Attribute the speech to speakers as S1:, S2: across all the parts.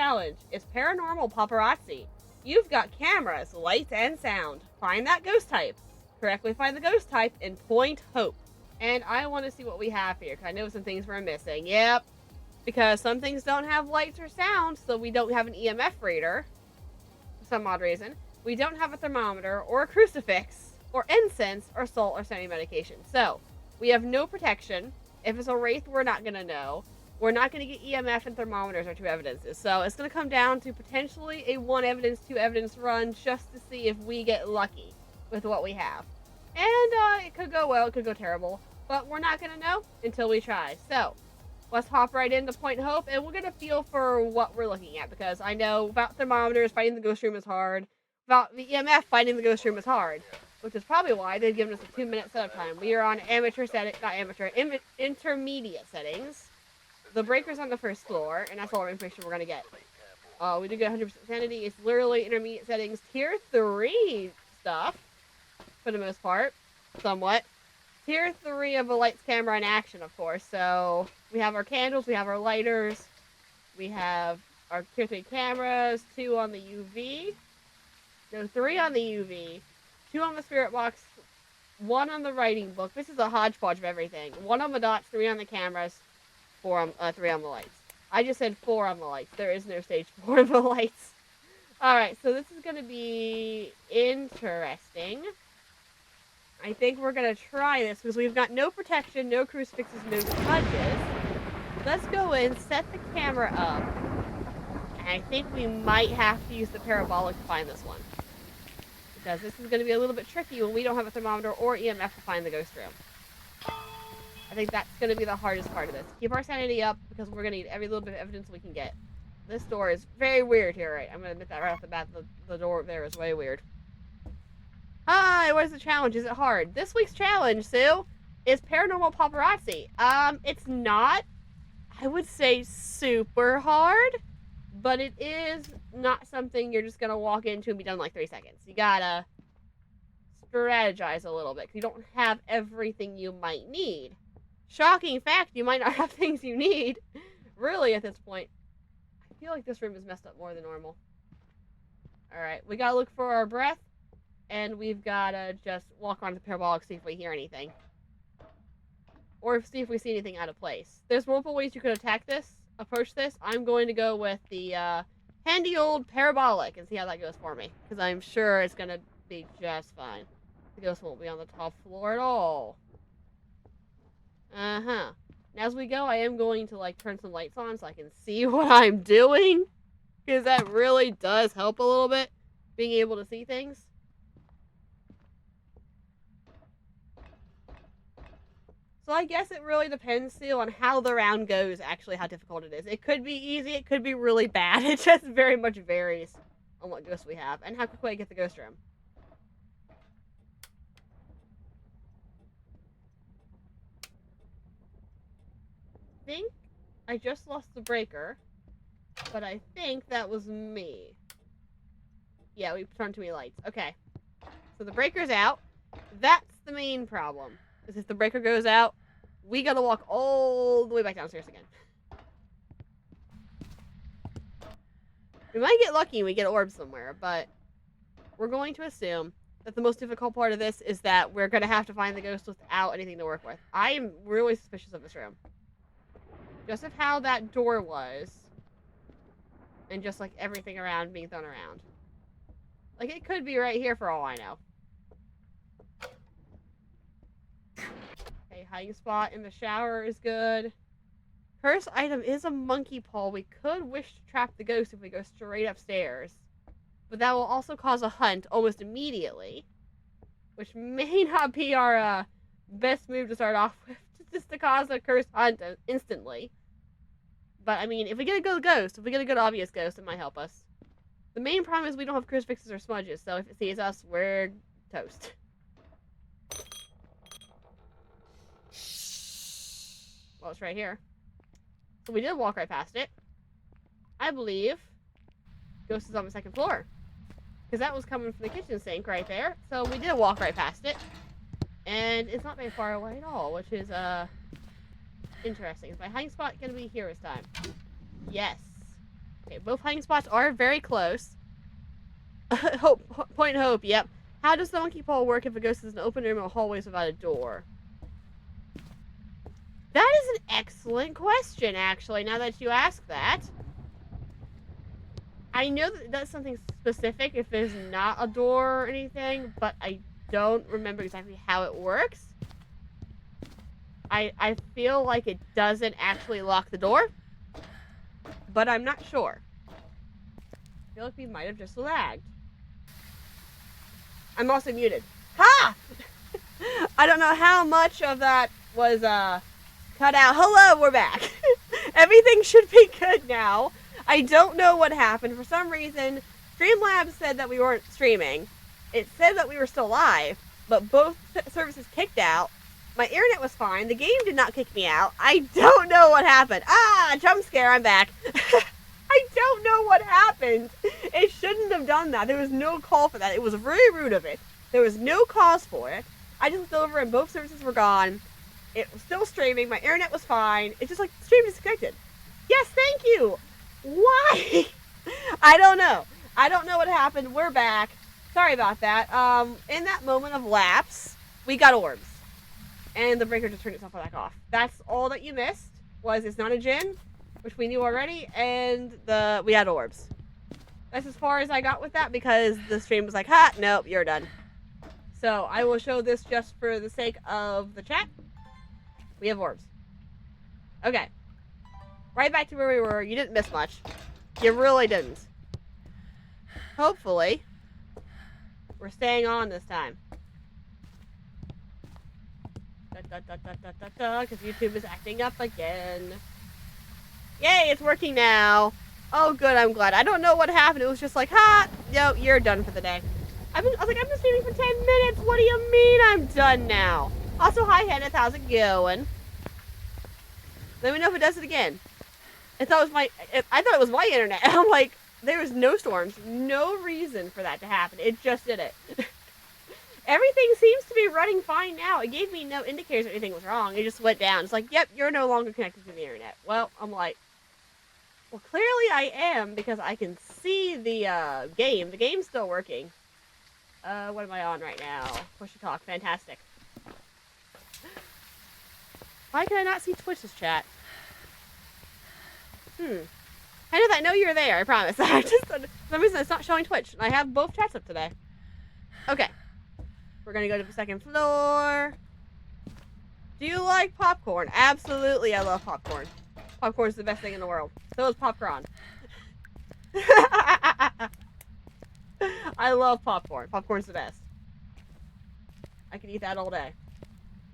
S1: challenge is Paranormal Paparazzi. You've got cameras, lights, and sound. Find that ghost type. Correctly find the ghost type and point hope. And I want to see what we have here, because I know some things we're missing. Yep. Because some things don't have lights or sound, so we don't have an EMF reader. For some odd reason. We don't have a thermometer, or a crucifix, or incense, or salt, or semi-medication. So, we have no protection. If it's a wraith, we're not going to know. We're not going to get EMF and thermometers or 2 evidences. So, it's going to come down to potentially a 1 evidence, 2 evidence run just to see if we get lucky with what we have. And it could go well, it could go terrible. But we're not going to know until we try. So, let's hop right into Point Hope, and we're going to feel for what we're looking at. Because I know about thermometers, finding the ghost room is hard. About the EMF, finding the ghost room is hard. Which is probably why they've given us a 2-minute setup time. We are on intermediate settings. The breaker's on the first floor, and that's all our information we're going to get. We do get 100% sanity. It's literally intermediate settings. Tier 3 stuff, for the most part. Somewhat. Tier 3 of a lights, camera, and action, of course. So, we have our candles, we have our lighters. We have our Tier 3 cameras, 2 on the UV. No, 3 on the UV. 2 on the spirit box, 1 on the writing book. This is a hodgepodge of everything. 1 on the dots, 3 on the cameras, 3 on the lights. I just said 4 on the lights. There is no stage 4 on the lights. Alright, so this is going to be interesting. I think we're going to try this because we've got no protection, no crucifixes, no smudges. Let's go in, set the camera up. And I think we might have to use the parabolic to find this one. Because this is going to be a little bit tricky when we don't have a thermometer or EMF to find the ghost room. I think that's going to be the hardest part of this. Keep our sanity up, because we're going to need every little bit of evidence we can get. This door is very weird here, right? I'm going to admit that right off the bat. The door up there is way weird. Hi, what is the challenge? Is it hard? This week's challenge, Sue, is Paranormal Paparazzi. It's not, I would say, super hard. But it is not something you're just going to walk into and be done in like 3 seconds. You gotta strategize a little bit, because you don't have everything you might need. Shocking fact, you might not have things you need, really, at this point. I feel like this room is messed up more than normal. Alright, we gotta look for our breath, and we've gotta just walk around the parabolic, see if we hear anything. Or see if we see anything out of place. There's multiple ways you could approach this. I'm going to go with the handy old parabolic and see how that goes for me, because I'm sure it's going to be just fine. The ghost won't be on the top floor at all. Now as we go, I am going to like turn some lights on so I can see what I'm doing, because that really does help a little bit, being able to see things. So I guess it really depends, too, on how the round goes, actually, how difficult it is. It could be easy, it could be really bad. It just very much varies on what ghosts we have, and how quickly I get the ghost room. I think I just lost the breaker, but I think that was me. Yeah, we turned too many lights. Okay. So the breaker's out. That's the main problem. Is if the breaker goes out, we gotta walk all the way back downstairs again. We might get lucky and we get orbs somewhere, but we're going to assume that the most difficult part of this is that we're gonna have to find the ghost without anything to work with. I am really suspicious of this room. Just of how that door was, and just like everything around being thrown around. Like, it could be right here for all I know. Okay, hiding spot in the shower is good. Curse item is a monkey paw. We could wish to trap the ghost if we go straight upstairs. But that will also cause a hunt almost immediately. Which may not be our best move to start off with. Just to cause a cursed hunt instantly. But, I mean, if we get a good ghost, if we get a good obvious ghost, it might help us. The main problem is we don't have crucifixes or smudges, so if it sees us, we're toast. Well, it's right here. So we did walk right past it. I believe ghost is on the second floor. Because that was coming from the kitchen sink right there. So we did walk right past it. And it's not very far away at all, which is, interesting. Is my hiding spot going to be here this time? Yes. Okay, both hiding spots are very close. Point hope, yep. How does the monkey paw work if a ghost is an open room or hallways without a door? That is an excellent question, actually, now that you ask that. I know that that's something specific if there's not a door or anything, but I don't remember exactly how it works. I feel like it doesn't actually lock the door, but I'm not sure. I feel like we might have just lagged. I'm also muted. Ha! I don't know how much of that was cut out. Hello, we're back. Everything should be good now. I don't know what happened. For some reason, Streamlabs said that we weren't streaming. It said that we were still live, but both services kicked out. My internet was fine. The game did not kick me out. I don't know what happened. Ah, jump scare, I'm back. I don't know what happened. It shouldn't have done that. There was no call for that. It was very rude of it. There was no cause for it. I just looked over and both services were gone. It was still streaming. My internet was fine. It's just like, the stream disconnected. Yes, thank you. Why? I don't know. I don't know what happened. We're back. Sorry about that. In that moment of lapse, we got orbs. And the breaker just turned itself back off. That's all that you missed, was it's not a djinn, which we knew already, and we had orbs. That's as far as I got with that, because the stream was like, ha, nope, you're done. So I will show this just for the sake of the chat. We have orbs. Okay. Right back to where we were. You didn't miss much. You really didn't. Hopefully, we're staying on this time. Because YouTube is acting up again. Yay, it's working now. Oh, good, I'm glad. I don't know what happened. It was just like, ha, yo, you're done for the day. I was like, I'm just streaming for 10 minutes. What do you mean I'm done now? Also, hi, Kenneth. How's it going? Let me know if it does it again. I thought it was my internet. I'm like, there was no storms. No reason for that to happen. It just did it. Everything seems to be running fine now. It gave me no indicators that anything was wrong. It just went down. It's like, yep, you're no longer connected to the internet. Well, I'm like, well, clearly I am, because I can see the game. The game's still working. What am I on right now? Push to talk. Fantastic. Why can I not see Twitch's chat? I know you're there, I promise. I just, for some reason, it's not showing Twitch. I have both chats up today. Okay. We're gonna go to the second floor. Do you like popcorn? Absolutely, I love popcorn. Popcorn's the best thing in the world. So is popcorn. I love popcorn. Popcorn's the best. I could eat that all day.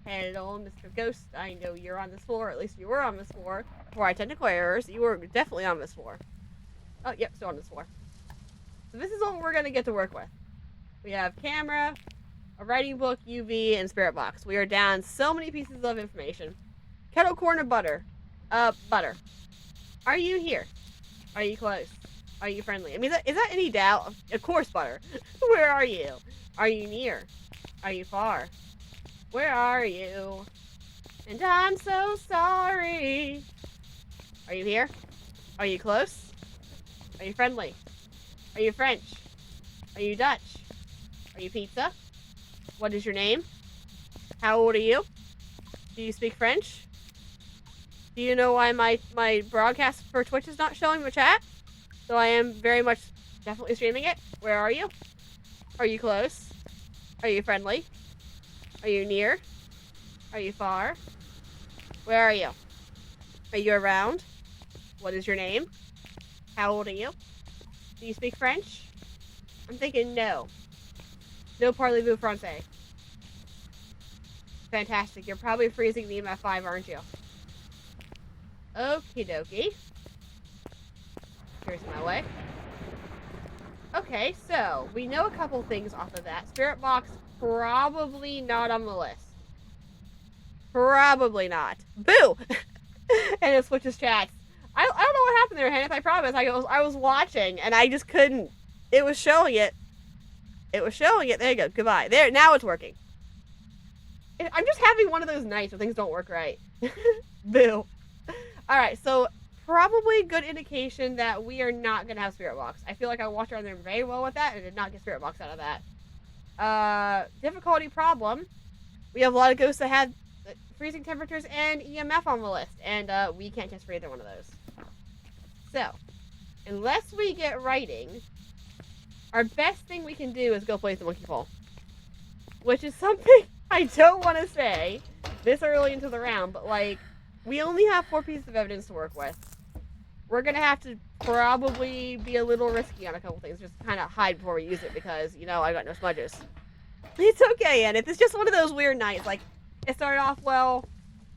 S1: Hello, Mr. Ghost. I know you're on this floor. At least you were on this floor. Before I technical errors, you were definitely on this floor. Oh, yep, still on this floor. So this is what we're gonna get to work with. We have camera, a writing book, UV, and spirit box. We are down so many pieces of information. Kettle corn or butter? Butter. Are you here? Are you close? Are you friendly? I mean, is that any doubt? Of course, butter. Where are you? Are you near? Are you far? Where are you? And I'm so sorry. Are you here? Are you close? Are you friendly? Are you French? Are you Dutch? Are you pizza? What is your name? How old are you? Do you speak French? Do you know why my broadcast for Twitch is not showing the chat? So I am very much definitely streaming it. Where are you? Are you close? Are you friendly? Are you near? Are you far? Where are you? Are you around? What is your name? How old are you? Do you speak French? I'm thinking no. No parlez-vous français. Fantastic. You're probably freezing the EMF5, aren't you? Okie dokie. Here's my way. Okay, so we know a couple things off of that. Spirit box, probably not on the list. Probably not. Boo! And it switches chats. I don't know what happened there, Hannah. I promise. I was watching and I just couldn't. It was showing it. It was showing it. There you go. Goodbye. There. Now it's working. I'm just having one of those nights where things don't work right. Boo. Alright, so probably a good indication that we are not going to have spirit box. I feel like I walked around there very well with that and did not get spirit box out of that. Difficulty problem. We have a lot of ghosts that had freezing temperatures and EMF on the list, and we can't test for either one of those. So, unless we get writing, our best thing we can do is go play with the monkey pole. Which is something I don't want to say this early into the round, but like, we only have 4 pieces of evidence to work with. We're going to have to probably be a little risky on a couple things, just kind of hide before we use it because, you know, I got no smudges. It's okay, and it's just one of those weird nights. Like, it started off well,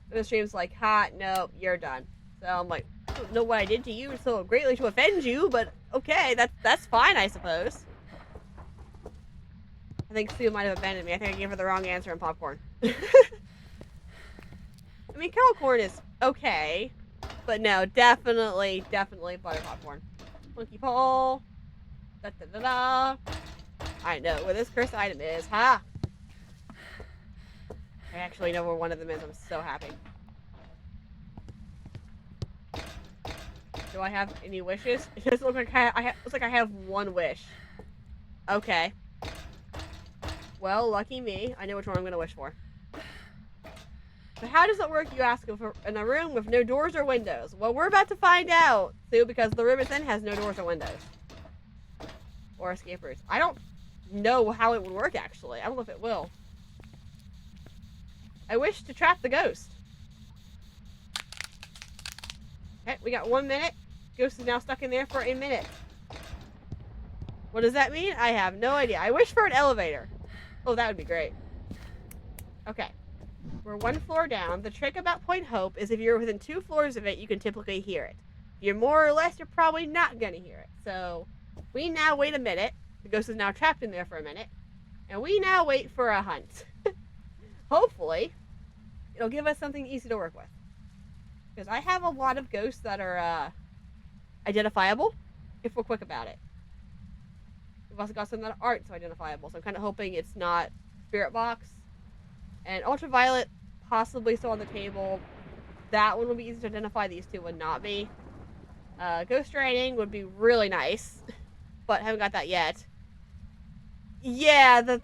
S1: and the stream's like, nope, you're done. So I'm like, I don't know what I did to you so greatly to offend you, but okay, that's fine, I suppose. I think Sue might have abandoned me. I think I gave her the wrong answer on popcorn. I mean, kettle corn is okay, but no, definitely butter popcorn. Monkey pole. Da-da-da-da. I know where this cursed item is. Ha! I actually know where one of them is. I'm so happy. Do I have any wishes? It doesn't look like looks like I have one wish. Okay. Well, lucky me. I know which one I'm going to wish for. So how does it work, you ask, in a room with no doors or windows? Well, we're about to find out, Sue, because the room it's in has no doors or windows. Or escape routes. I don't know how it would work, actually. I don't know if it will. I wish to trap the ghost. Okay, we got 1 minute. Ghost is now stuck in there for a minute. What does that mean? I have no idea. I wish for an elevator. Oh, that would be great. Okay. We're 1 floor down. The trick about Point Hope is if you're within 2 floors of it, you can typically hear it. If you're more or less, you're probably not going to hear it. So, we now wait a minute. The ghost is now trapped in there for a minute. And we now wait for a hunt. Hopefully, it'll give us something easy to work with. Because I have a lot of ghosts that are identifiable if we're quick about it. We've also got some that aren't so identifiable, so I'm kind of hoping it's not Spirit Box. And Ultraviolet, possibly still on the table. That one would be easy to identify, these two would not be. Ghost Writing would be really nice, but haven't got that yet. Yeah, the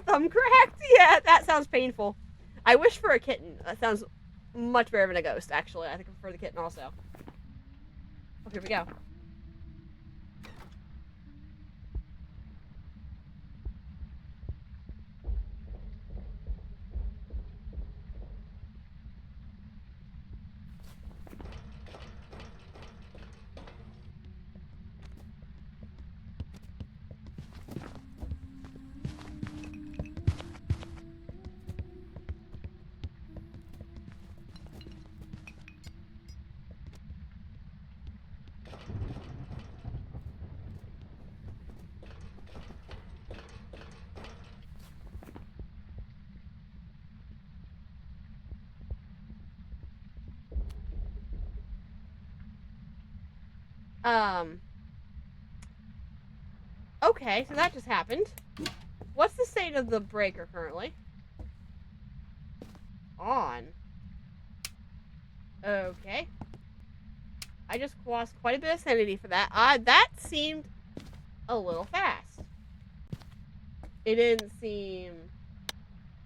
S1: thumb cracked, yeah, that sounds painful. I wish for a kitten, that sounds much better than a ghost, actually. I think I prefer the kitten also. Oh, here we go. Okay, so that just happened. What's the state of the breaker currently? On. Okay. I just lost quite a bit of sanity for that. That seemed a little fast. It didn't seem...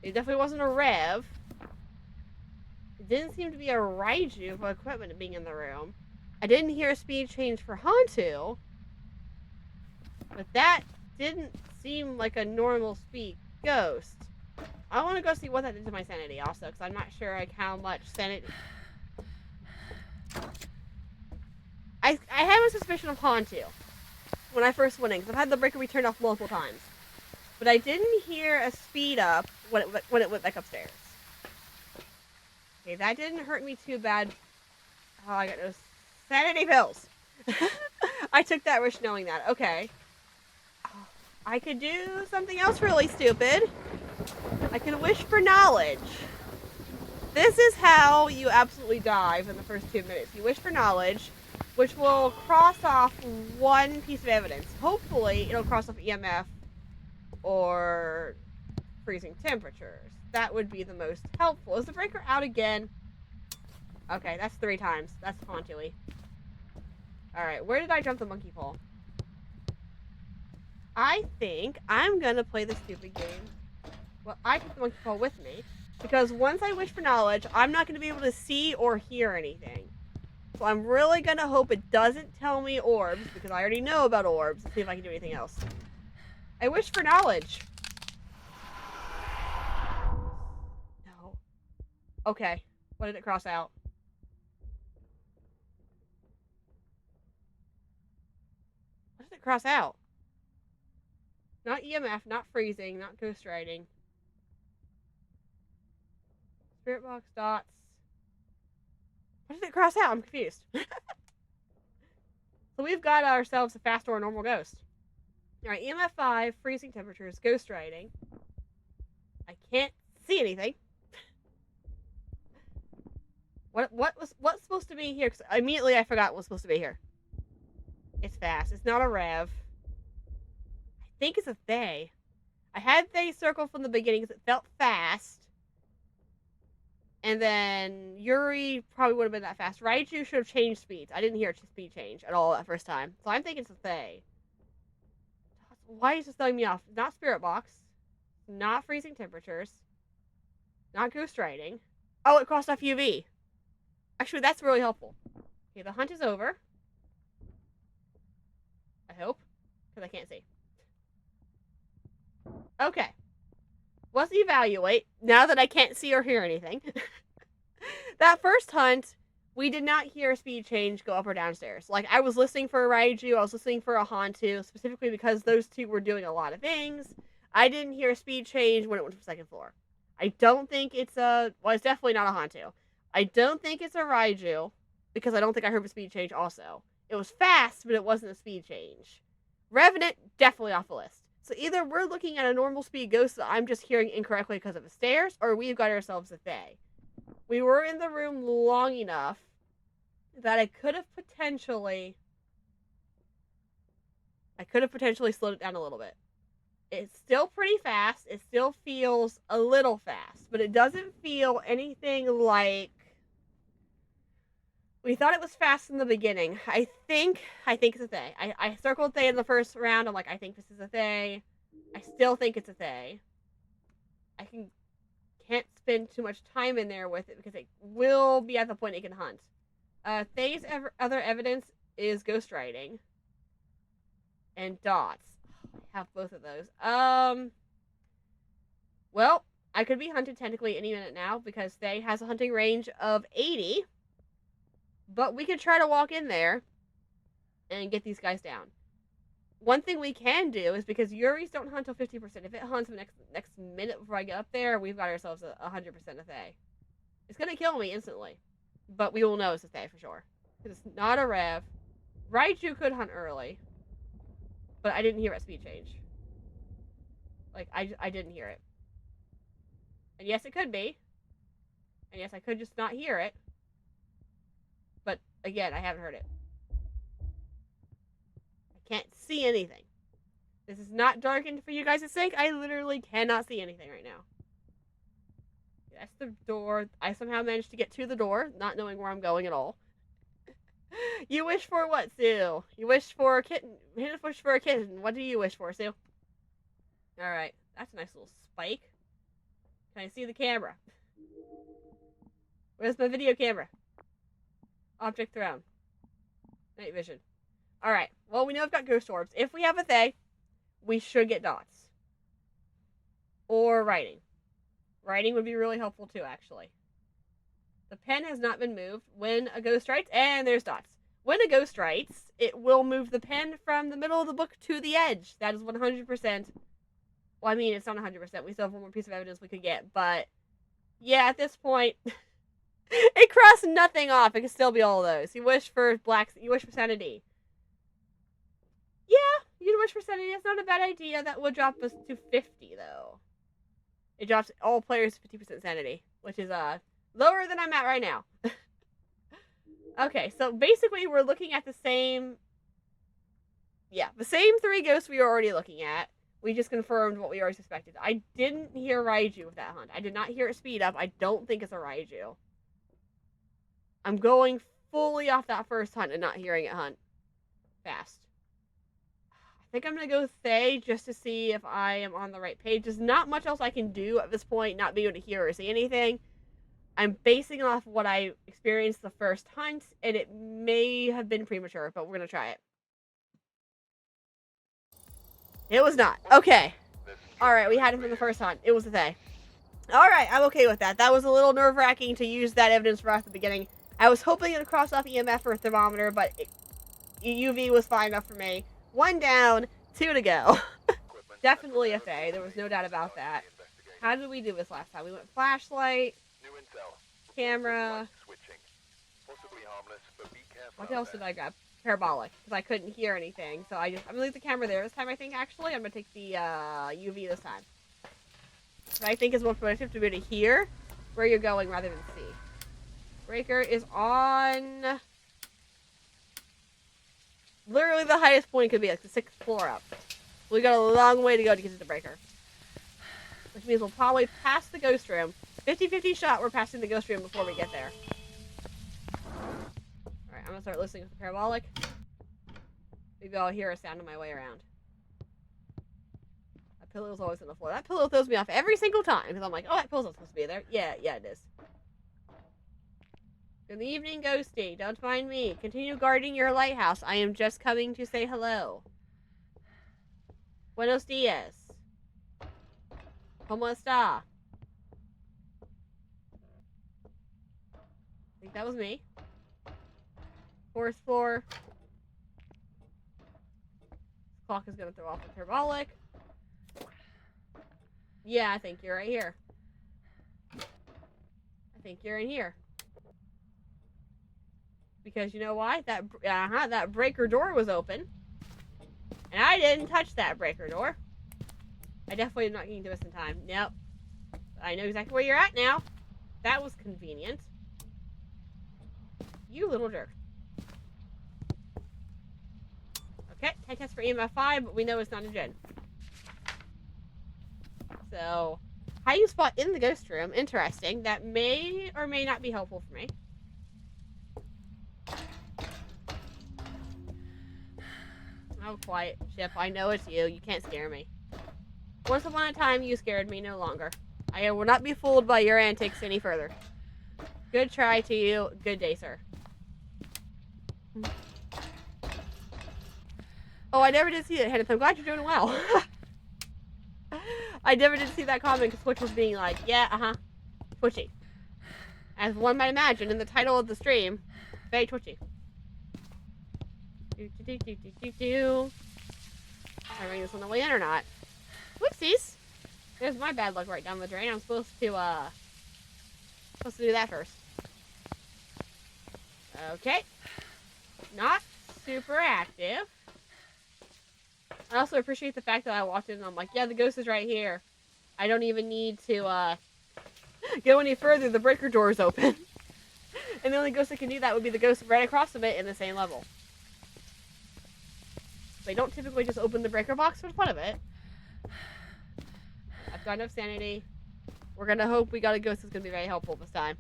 S1: It definitely wasn't a rev. It didn't seem to be a Raiju for equipment being in the room. I didn't hear a speed change for Hantu. But that didn't seem like a normal speed ghost. I want to go see what that did to my sanity also, because I'm not sure like how much sanity... I have a suspicion of Hantu when I first went in, because I've had the breaker be turned off multiple times. But I didn't hear a speed up when it went back upstairs. Okay, that didn't hurt me too bad. Oh, I got those sanity pills. I took that risk knowing that. Okay. I could do something else really stupid. I can wish for knowledge. This is how you absolutely dive in the first 2 minutes. You wish for knowledge, which will cross off 1 piece of evidence. Hopefully, it'll cross off EMF or freezing temperatures. That would be the most helpful. Is the breaker out again? Okay, that's 3 times. That's Hantu-y. Alright, where did I jump the monkey pole? I think I'm gonna play the stupid game. Well, I took the monkey pole with me. Because once I wish for knowledge, I'm not gonna be able to see or hear anything. So I'm really gonna hope it doesn't tell me orbs, because I already know about orbs. Let's see if I can do anything else. I wish for knowledge. No. Okay. What did it cross out? What did it cross out? Not EMF, not freezing, not ghost riding. Spirit box, dots. What did it cross out? I'm confused. So we've got ourselves a fast or normal ghost. Alright, EMF 5, freezing temperatures, ghost riding. I can't see anything. What's supposed to be here? Because immediately I forgot what's supposed to be here. It's fast. It's not a rev. I think it's a they. I had they circled from the beginning because it felt fast. And then Yuri probably would have been that fast. Raiju should have changed speeds. I didn't hear a speed change at all that first time. So I'm thinking it's a they. Why is this throwing me off? Not spirit box. Not freezing temperatures. Not ghost riding. Oh, it crossed off UV. Actually, that's really helpful. Okay, the hunt is over. I hope. Because I can't see. Okay. Let's evaluate, now that I can't see or hear anything. That first hunt, we did not hear a speed change go up or downstairs. Like, I was listening for a Raiju, I was listening for a Hantu, specifically because those two were doing a lot of things. I didn't hear a speed change when it went to the second floor. I don't think it's a... Well, it's definitely not a Hantu. I don't think it's a Raiju, because I don't think I heard a speed change also. It was fast, but it wasn't a speed change. Revenant, definitely off the list. So either we're looking at a normal speed ghost that I'm just hearing incorrectly because of the stairs, or we've got ourselves a Fae. We were in the room long enough that I could have potentially slowed it down a little bit. It's still pretty fast. It still feels a little fast, but it doesn't feel anything like... We thought it was fast in the beginning. I think it's a Thay. I circled Thay in the first round. I'm like, I think this is a Thay. I still think it's a Thay. I can't spend too much time in there with it because it will be at the point it can hunt. Thay's other evidence is ghost riding. And dots. I have both of those. Well, I could be hunted technically any minute now because Thay has a hunting range of 80. But we could try to walk in there and get these guys down. One thing we can do is, because Yuri's don't hunt till 50%, if it hunts the next minute before I get up there, we've got ourselves a 100% a Thay. It's going to kill me instantly. But we will know it's a Thay for sure. Because it's not a rev. Raiju could hunt early. But I didn't hear a speed change. Like, I didn't hear it. And yes, it could be. And yes, I could just not hear it. But, again, I haven't heard it. I can't see anything. This is not darkened for you guys' sake. I literally cannot see anything right now. That's the door. I somehow managed to get to the door, not knowing where I'm going at all. You wish for what, Sue? You wish for a kitten. You wish for a kitten. What do you wish for, Sue? Alright. That's a nice little spike. Can I see the camera? Where's my video camera? Object thrown. Night vision. Alright. Well, we know I've got ghost orbs. If we have a Thay, we should get dots. Or writing. Writing would be really helpful too, actually. The pen has not been moved. When a ghost writes, and there's dots. When a ghost writes, it will move the pen from the middle of the book to the edge. That is 100%. Well, I mean, it's not 100%. We still have one more piece of evidence we could get. But, yeah, at this point... It crossed nothing off. It could still be all of those. You wish for sanity. Yeah, you'd wish for sanity. It's not a bad idea. That would drop us to 50, though. It drops all players 50% sanity, which is lower than I'm at right now. Okay, so basically we're looking at the same... Yeah, the same three ghosts we were already looking at. We just confirmed what we already suspected. I didn't hear Raiju with that hunt. I did not hear it speed up. I don't think it's a Raiju. I'm going fully off that first hunt and not hearing it hunt. fast. I think I'm going to go Thay just to see if I am on the right page. There's not much else I can do at this point, not being able to hear or see anything. I'm basing off what I experienced the first hunt, and it may have been premature, but we're going to try it. It was not. Okay. Alright, we had it from the first hunt. It was a Thay. Alright, I'm okay with that. That was a little nerve-wracking to use that evidence for us at the beginning. I was hoping it would cross off EMF or thermometer, but UV was fine enough for me. 1 down, 2 to go. Definitely a Thay. There was no doubt about that. How did we do this last time? We went flashlight, camera. What else did I grab? Parabolic, because I couldn't hear anything. So I'm gonna leave the camera there this time. I think actually I'm gonna take the UV this time. But I think it's more productive to be able to hear where you're going rather than see. Breaker is on literally the highest point it could be, like the 6th floor up. We got a long way to go to get to the breaker. Which means we'll probably pass the ghost room. 50-50 shot we're passing the ghost room before we get there. Alright, I'm gonna start listening with the parabolic. Maybe I'll hear a sound on my way around. That pillow's always on the floor. That pillow throws me off every single time because I'm like, oh, that pillow's not supposed to be there. Yeah, it is. Good evening, Ghosty. Don't mind me. Continue guarding your lighthouse. I am just coming to say hello. Buenos dias. ¿Cómo está? I think that was me. 4th floor. This clock is going to throw off the parabolic. Yeah, I think you're right here. I think you're in here. Because you know why? That breaker door was open. And I didn't touch that breaker door. I definitely am not getting to this in time. Nope. I know exactly where you're at now. That was convenient. You little jerk. Okay, test for EMF 5, but we know it's not a gen. So, hiding spot in the ghost room. Interesting. That may or may not be helpful for me. Oh, quiet, Chip. I know it's you. You can't scare me. Once upon a time, you scared me. No longer. I will not be fooled by your antics any further. Good try to you. Good day, sir. Oh, I never did see it, Henneth. I'm glad you're doing well. I never did see that comment because Twitch was being like, yeah, twitchy. As one might imagine in the title of the stream, very twitchy. Am I bringing this on the way in or not? Whoopsies! There's my bad luck right down the drain. I'm supposed to do that first. Okay. Not super active. I also appreciate the fact that I walked in and I'm like, yeah, the ghost is right here. I don't even need to go any further. The breaker door is open. And the only ghost that can do that would be the ghost right across from it in the same level. They don't typically just open the breaker box for the fun of it. I've got enough sanity. We're gonna hope we got a ghost that's gonna be very helpful this time.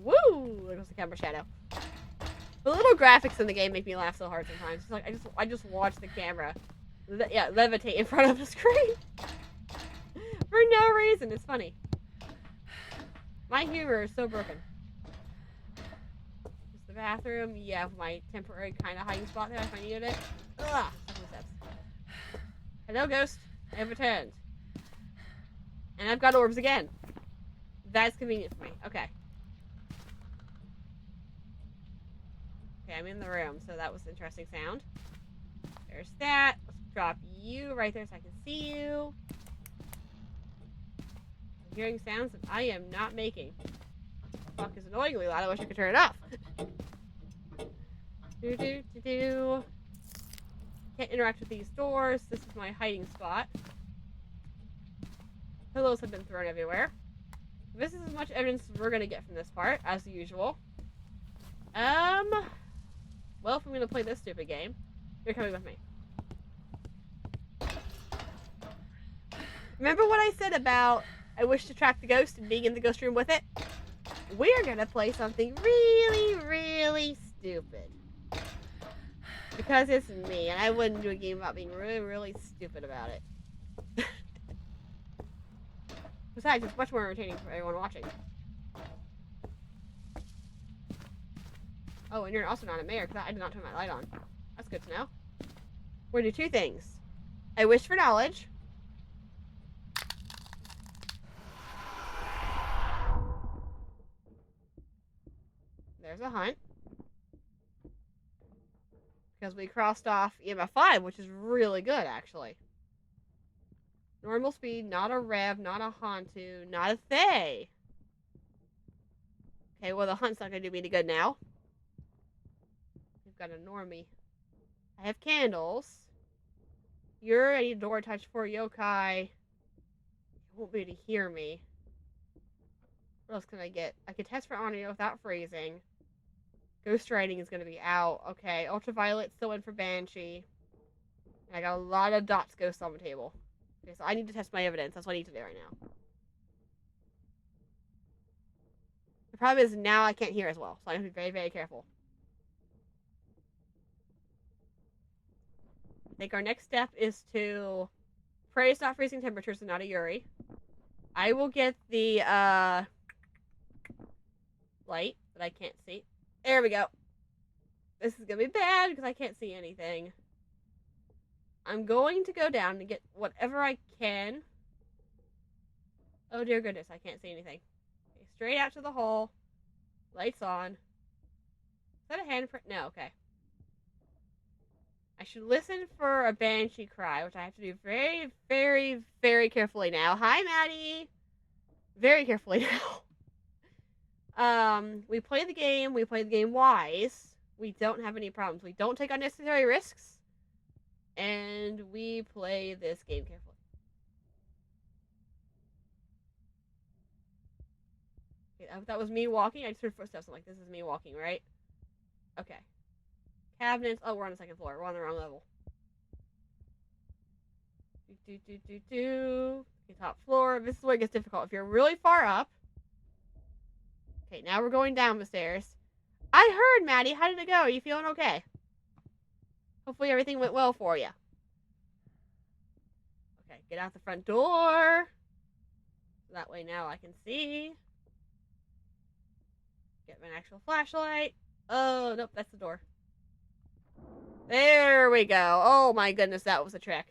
S1: Woo! There goes the camera shadow. The little graphics in the game make me laugh so hard sometimes. It's like I just watch the camera, levitate in front of the screen for no reason. It's funny. My humor is so broken. Just the bathroom. Yeah, my temporary kind of hiding spot there if I needed it. Ugh. Hello, ghost. I have returned. And I've got orbs again. That's convenient for me. Okay. Okay, I'm in the room, so that was an interesting sound. There's that. Let's drop you right there so I can see you. I'm hearing sounds that I am not making. The fuck is annoyingly loud. I wish I could turn it off. Can't interact with these doors. This is my hiding spot. Pillows have been thrown everywhere. This is as much evidence as we're gonna get from this part, as usual. Well, if I'm gonna play this stupid game, you're coming with me. Remember what I said about I wish to track the ghost and being in the ghost room with it? we're gonna play something really, really stupid. Because it's me, and I wouldn't do a game about being really, really stupid about it. Besides, it's much more entertaining for everyone watching. Oh, and you're also not a mayor, because I did not turn my light on. That's good to know. We're gonna do two things. I wish for knowledge. There's a hunt. Because we crossed off EMF 5, which is really good, actually. Normal speed, not a rev, not a Hantu, not a Thay. Okay, well, the hunt's not going to do me any good now. We've got a normie. I have candles. You're I need a door touch for yokai. You won't be able to hear me. What else can I get? I can test for audio without freezing. Ghost writing is going to be out. Okay, ultraviolet still in for banshee. And I got a lot of dots ghosts on the table. Okay, so I need to test my evidence. That's what I need to do right now. The problem is now I can't hear as well, so I have to be very, very careful. I think our next step is to pray it's not freezing temperatures and not a Yuri. I will get the light that I can't see. There we go. This is going to be bad because I can't see anything. I'm going to go down and get whatever I can. Oh dear goodness, I can't see anything. Okay, straight out to the hole. Lights on. Is that a handprint? No, okay. I should listen for a banshee cry, which I have to do very, very, very carefully now. Hi, Maddie! Very carefully now. We play the game wise. We don't have any problems. We don't take unnecessary risks. And we play this game carefully. Okay, that was me walking. I just heard footsteps. I'm like, this is me walking, right? Okay. Cabinets. Oh, we're on the second floor. We're on the wrong level. Okay, top floor. This is where it gets difficult. If you're really far up. Okay, now we're going down the stairs. I heard, Maddie. How did it go? Are you feeling okay? Hopefully everything went well for you. Okay, get out the front door. That way now I can see. Get my actual flashlight. Oh, nope, that's the door. There we go. Oh my goodness, that was a trick.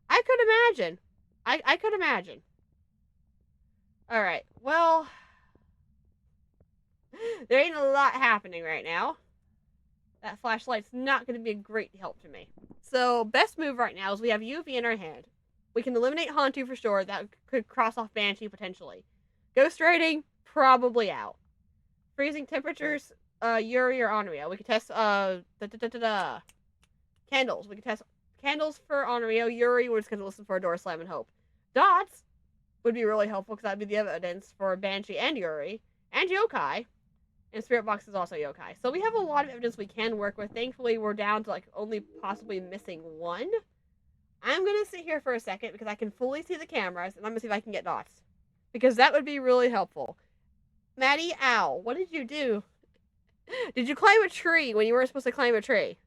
S1: I could imagine. I could imagine. Alright, well, there ain't a lot happening right now. That flashlight's not going to be a great help to me. So, best move right now is we have UV in our hand. We can eliminate Hantu for sure. That could cross off Banshee potentially. Ghost writing, probably out. Freezing temperatures, Yuri or Onryo. We could test, candles. We could test candles for Onryo. Yuri, we're just going to listen for a door slam and hope. Dots would be really helpful because that would be the evidence for Banshee and Yuri. And yokai. And Spirit Box is also yokai. So we have a lot of evidence we can work with. Thankfully, we're down to like only possibly missing one. I'm going to sit here for a second because I can fully see the cameras. And I'm going to see if I can get dots. Because that would be really helpful. Maddie, ow. What did you do? Did you climb a tree when you weren't supposed to climb a tree?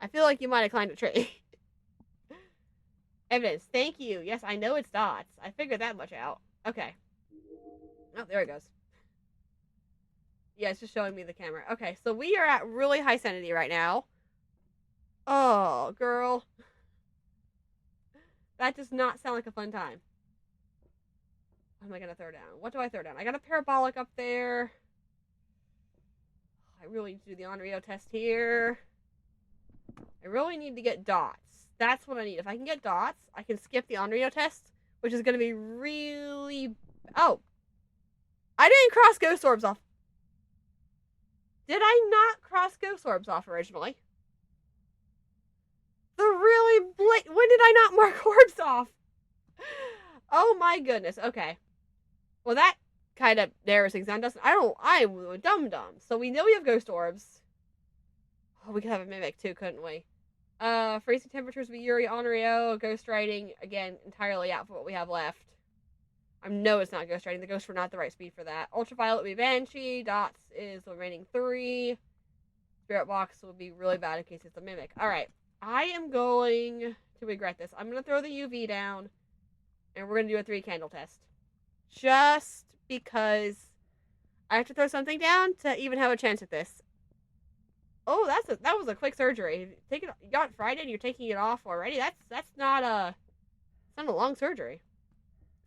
S1: I feel like you might have climbed a tree. Evidence. Thank you. Yes, I know it's dots. I figured that much out. Okay. Oh, there it goes. Yeah, it's just showing me the camera. Okay, so we are at really high sanity right now. Oh, girl. That does not sound like a fun time. What am I going to throw down? What do I throw down? I got a parabolic up there. I really need to do the Onryo test here. I really need to get dots. That's what I need. If I can get dots, I can skip the Onryo test, which is going to be really... Oh. I didn't cross ghost orbs off. Did I not cross ghost orbs off originally? When did I not mark orbs off? Oh my goodness. Okay. Well, that kind of narrows things down, doesn't it? I'm a dum-dum. So we know we have ghost orbs. Oh, we could have a mimic too, couldn't we? Freezing temperatures with Yuri, Onryo, ghost writing, again, entirely out for what we have left. I know it's not ghost writing. The ghosts were not the right speed for that. Ultraviolet will be Banshee. Dots is the remaining 3. Spirit box will be really bad in case it's a mimic. Alright. I am going to regret this. I'm going to throw the UV down. And we're going to do a 3 candle test. Just because I have to throw something down to even have a chance at this. Oh, that was a quick surgery. You got Friday and you're taking it off already. That's not a long surgery.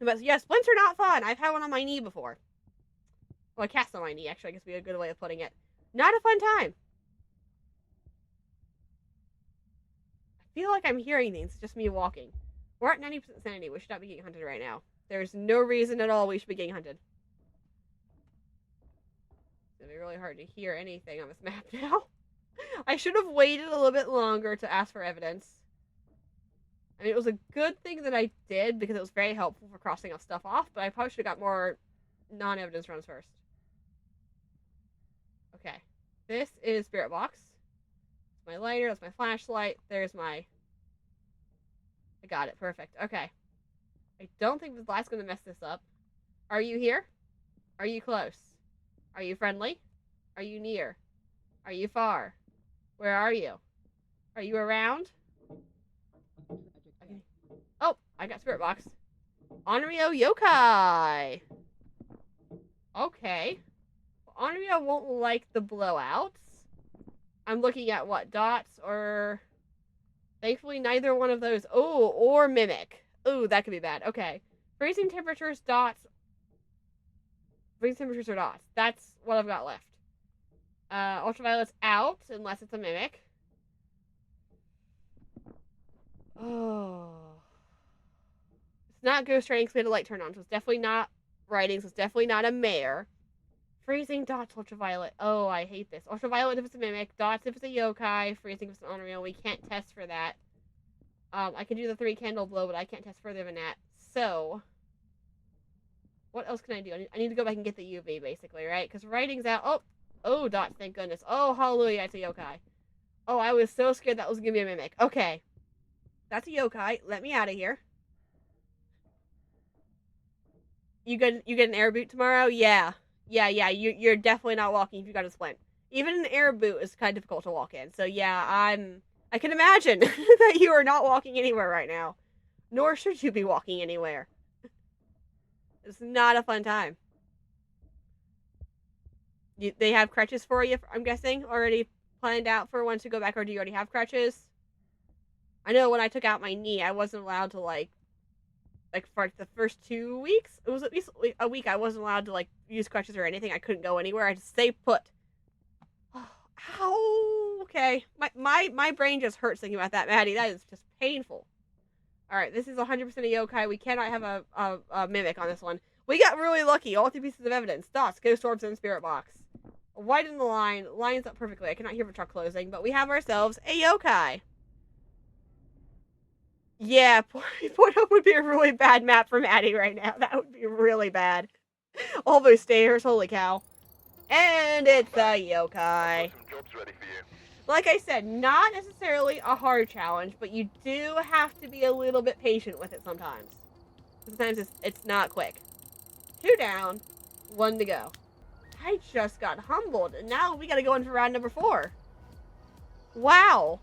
S1: But yeah, splints are not fun. I've had one on my knee before. Well, a cast on my knee, actually, I guess would be a good way of putting it. Not a fun time. I feel like I'm hearing things. It's just me walking. We're at 90% sanity. We should not be getting hunted right now. There's no reason at all we should be getting hunted. It's going to be really hard to hear anything on this map now. I should have waited a little bit longer to ask for evidence. I mean, it was a good thing that I did because it was very helpful for crossing stuff off, but I probably should have got more non-evidence runs first. Okay. This is Spirit Box. That's my lighter. That's my flashlight. There's my... I got it. Perfect. Okay. I don't think this light's going to mess this up. Are you here? Are you close? Are you friendly? Are you near? Are you far? Where are you? Are you around? Oh, I got Spirit Box. Onryo Yokai. Okay. Well, Onryo won't like the blowouts. I'm looking at what? Dots or... Thankfully, neither one of those. Oh, or Mimic. Oh, that could be bad. Okay. Freezing temperatures, dots. Freezing temperatures or dots. That's what I've got left. Ultraviolet's out, unless it's a Mimic. Oh. It's not ghost writing, so we had a light turn on. So it's definitely not writing, so it's definitely not a mare. Freezing, dots, ultraviolet. Oh, I hate this. Ultraviolet if it's a Mimic. Dots if it's a yokai. Freezing if it's an unreal. We can't test for that. I can do the 3 candle blow, but I can't test further than that. So, what else can I do? I need to go back and get the UV, basically, right? Because writing's out. Oh, dots, thank goodness. Oh, hallelujah, it's a yokai. Oh, I was so scared that was going to be a Mimic. Okay. That's a yokai. Let me out of here. You get an air boot tomorrow? Yeah. Yeah, you're definitely not walking if you got a splint. Even an air boot is kind of difficult to walk in. So yeah, I can imagine that you are not walking anywhere right now. Nor should you be walking anywhere. It's not a fun time. They have crutches for you, I'm guessing, already planned out for once you go back, or do you already have crutches? I know when I took out my knee, I wasn't allowed to, like for the first 2 weeks, it was at least a week, I wasn't allowed to, like, use crutches or anything. I couldn't go anywhere. I had to stay put. Oh, ow! Okay. My brain just hurts thinking about that, Maddie. That is just painful. Alright, this is 100% a yokai. We cannot have a Mimic on this one. We got really lucky. All 2 pieces of evidence. Dots, ghost orbs, and Spirit Box. Widen the line. Lines up perfectly. I cannot hear the truck closing, but we have ourselves a yokai. Yeah, Porto would be a really bad map for Maddie right now. That would be really bad. All those stairs, holy cow. And it's a yokai. Like I said, not necessarily a hard challenge, but you do have to be a little bit patient with it sometimes. Sometimes it's not quick. 2 down, 1 to go. I just got humbled, and now we gotta go in for round number 4. Wow.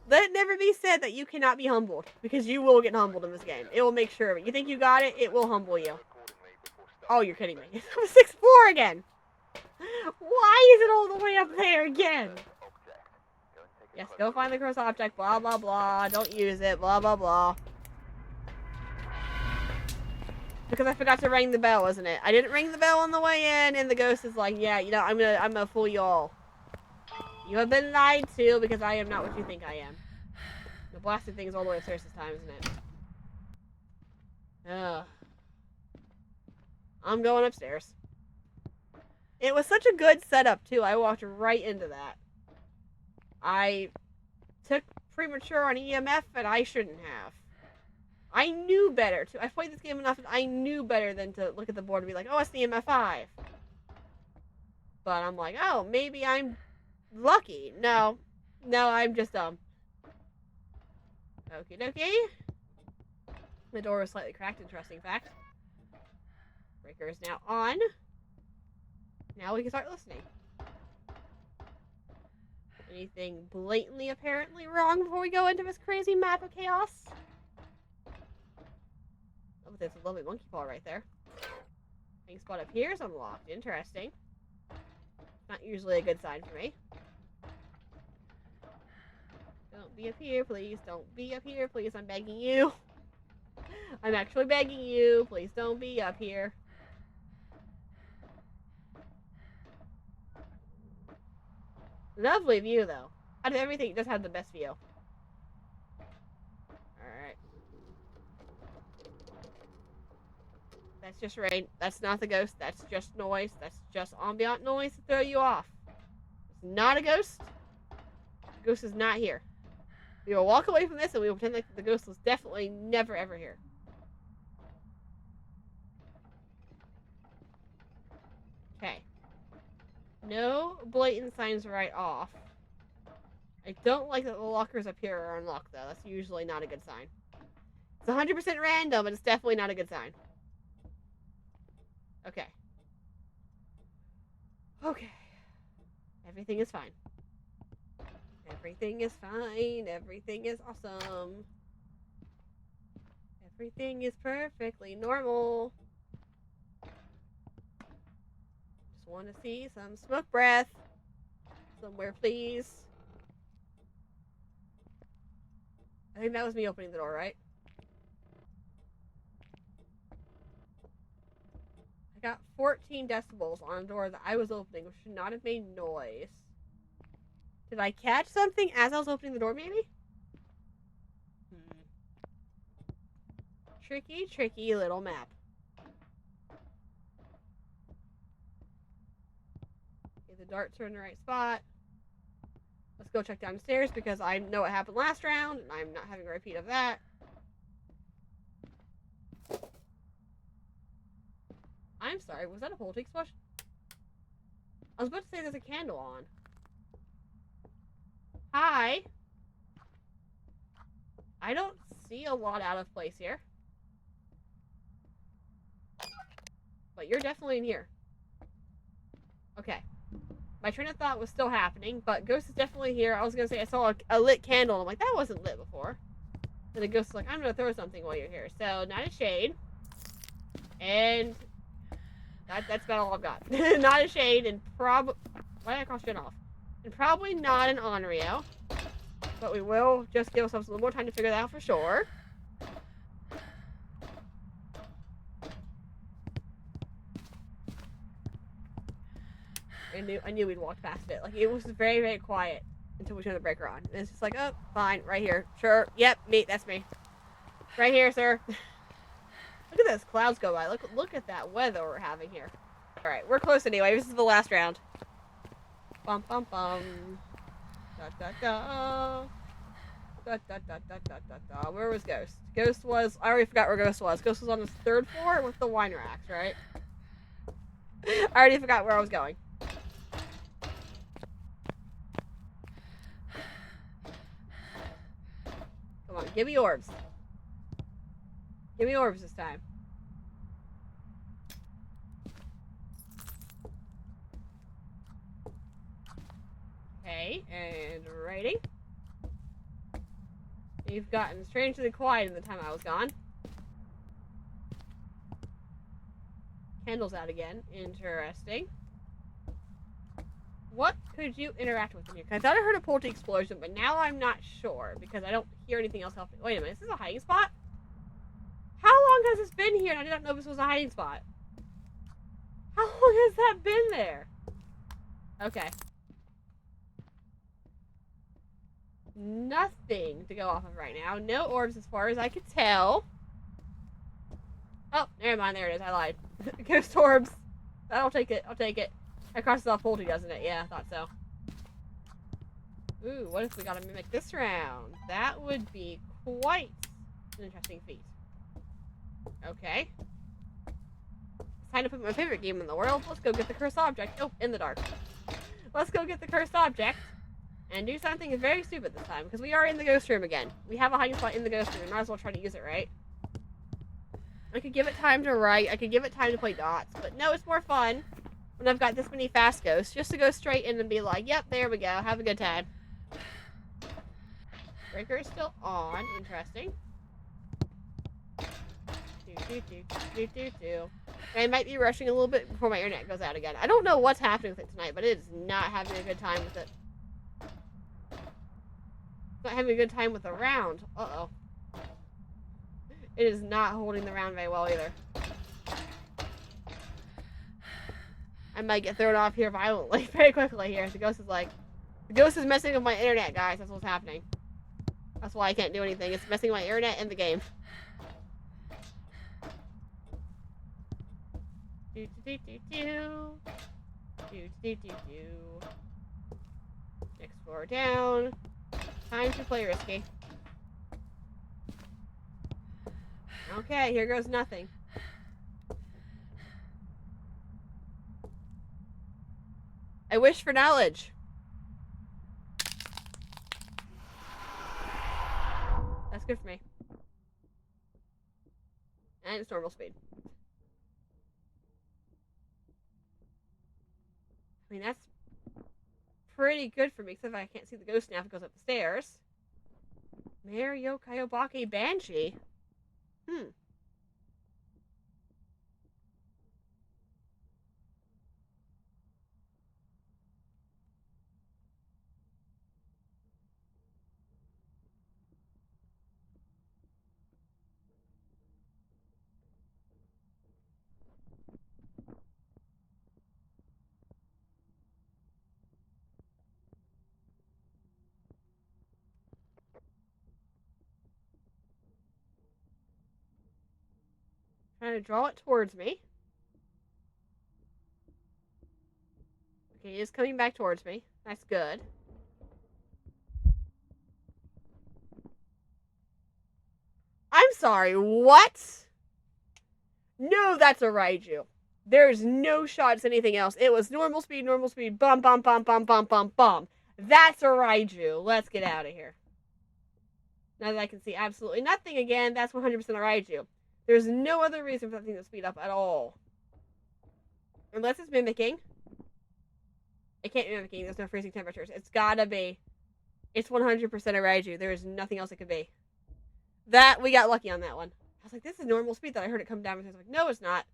S1: Let it never be said that you cannot be humbled, because you will get humbled in this game. It will make sure of it. You think you got it, it will humble you. Oh, you're kidding me. It's 6-4 again. Why is it all the way up there again? Yes, go find the cursed object, blah, blah, blah. Don't use it, blah, blah, blah. Because I forgot to ring the bell, wasn't it? I didn't ring the bell on the way in, and the ghost is like, yeah, you know, I'm gonna fool you all. You have been lied to because I am not what you think I am. The blasted thing is all the way upstairs this time, isn't it? Ugh. I'm going upstairs. It was such a good setup, too. I walked right into that. I took premature on EMF, and I shouldn't have. I knew better, too. I've played this game enough, and I knew better than to look at the board and be like, oh, it's the EMF 5. But I'm like, oh, maybe I'm lucky. No, I'm just dumb. Okie dokie. The door was slightly cracked, interesting fact. Breaker is now on. Now we can start listening. Anything blatantly apparently wrong before we go into this crazy map of chaos? Oh, there's a lovely monkey paw right there. Hanging spot up here is unlocked. Interesting. Not usually a good sign for me. Don't be up here, please. Don't be up here, please. I'm begging you. I'm actually begging you. Please don't be up here. Lovely view, though. Out of everything, it does have the best view. Alright. That's just rain. That's not the ghost. That's just noise. That's just ambient noise to throw you off. It's not a ghost. The ghost is not here. We will walk away from this and we will pretend like the ghost was definitely never ever here. Okay. No blatant signs right off. I don't like that the lockers up here are unlocked, though. That's usually not a good sign. It's 100% random, but it's definitely not a good sign. Okay. Okay. Everything is fine. Everything is fine. Everything is awesome. Everything is perfectly normal. Just want to see some smoke breath. Somewhere, please. I think that was me opening the door, right? I got 14 decibels on a door that I was opening, which should not have made noise. Did I catch something as I was opening the door, maybe? Tricky, tricky little map. Okay, the darts are in the right spot. Let's go check downstairs because I know what happened last round, and I'm not having a repeat of that. I'm sorry, was that a poultry explosion? I was about to say there's a candle on. Hi. I don't see a lot out of place here. But you're definitely in here. Okay. My train of thought was still happening, but Ghost is definitely here. I was going to say I saw a lit candle, and I'm like, that wasn't lit before. And the Ghost is like, I'm going to throw something while you're here. So, not a shade. And that's about all I've got. Not a shade, and why did I cross shit off? And probably not an Onryo. But we will just give ourselves a little more time to figure that out for sure. I knew we'd walk past it. Like, it was very, very quiet until we turned the breaker on. And it's just like, oh, fine, right here. Sure. Yep, me. That's me. Right here, sir. Look at those clouds go by. Look at that weather we're having here. Alright, we're close anyway. This is the last round. Bum, bum, bum. Da, da, da. Da, da, da, da, da, da, da. Where was Ghost? Ghost was... I already forgot where Ghost was. Ghost was on the 3rd floor with the wine racks, right? I already forgot where I was going. Come on, give me orbs. Give me orbs this time. Okay, and writing. You've gotten strangely quiet in the time I was gone. Candles out again. Interesting. What could you interact with in here? 'Cause I thought I heard a poultry explosion, but now I'm not sure because I don't hear anything else happening. Wait a minute, is this a hiding spot? How long has this been here and I didn't know this was a hiding spot? How long has that been there? Okay. Nothing to go off of right now. No orbs as far as I could tell. Oh, never mind. There it is. I lied. Ghost orbs. I'll take it. I'll take it. That crosses off poultry, doesn't it? Yeah, I thought so. Ooh, what if we gotta mimic this round? That would be quite an interesting feat. Okay. It's time to put my favorite game in the world. Let's go get the cursed object. Oh, in the dark. Let's go get the cursed object and do something very stupid this time because we are in the ghost room again. We have a hiding spot in the ghost room. We might as well try to use it, right? I could give it time to write. I could give it time to play dots. But no, it's more fun when I've got this many fast ghosts just to go straight in and be like, yep, there we go. Have a good time. Breaker is still on. Interesting. I might be rushing a little bit before my internet goes out again. I don't know what's happening with it tonight, but it is not having a good time with it. It's not having a good time with the round. Uh-oh. It is not holding the round very well either. I might get thrown off here violently very quickly here. The ghost is messing with my internet, guys. That's what's happening. That's why I can't do anything. It's messing with my internet and the game. Next floor down. Time to play risky. Okay, here goes nothing. I wish for knowledge. That's good for me. And it's normal speed. I mean, that's pretty good for me, except I can't see the ghost now if it goes up the stairs. Mario Kayobake Banshee. Trying to draw it towards me. Okay, it is coming back towards me. That's good. I'm sorry, what? No, that's a Raiju. There's no shot it's anything else. It was normal speed, bum, bum, bum, bum, bum, bum, bum. That's a Raiju. Let's get out of here. Now that I can see absolutely nothing again, that's 100% a Raiju. There's no other reason for that thing to speed up at all. Unless it's mimicking. It can't be mimicking. There's no freezing temperatures. It's gotta be. It's 100% a Raiju. There is nothing else it could be. That, we got lucky on that one. I was like, this is normal speed. That I heard it come down. And I was like, no, it's not.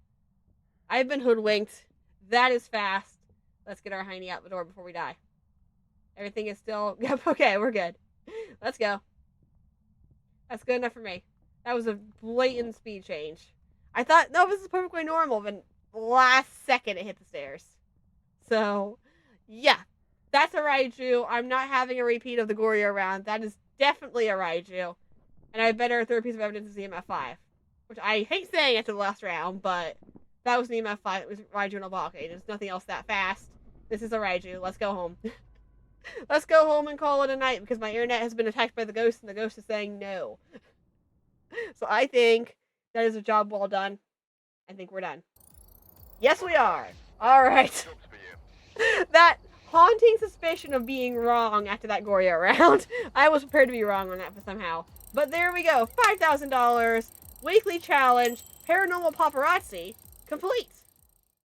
S1: I've been hoodwinked. That is fast. Let's get our hiney out the door before we die. Everything is still... Yep, okay, we're good. Let's go. That's good enough for me. That was a blatant speed change. I thought, no, this is perfectly normal, but last second it hit the stairs. So, yeah. That's a Raiju. I'm not having a repeat of the Goryo round. That is definitely a Raiju. And I bet our third piece of evidence is the EMF5. Which I hate saying after the last round, but that was the EMF5. It was Raiju and Obake. There's nothing else that fast. This is a Raiju. Let's go home. Let's go home and call it a night because my internet has been attacked by the ghost and the ghost is saying no. So I think that is a job well done. I think we're done. Yes, we are. All right. That haunting suspicion of being wrong after that Goryo round. I was prepared to be wrong on that for somehow. But there we go. $5,000. Weekly challenge. Paranormal Paparazzi. Complete.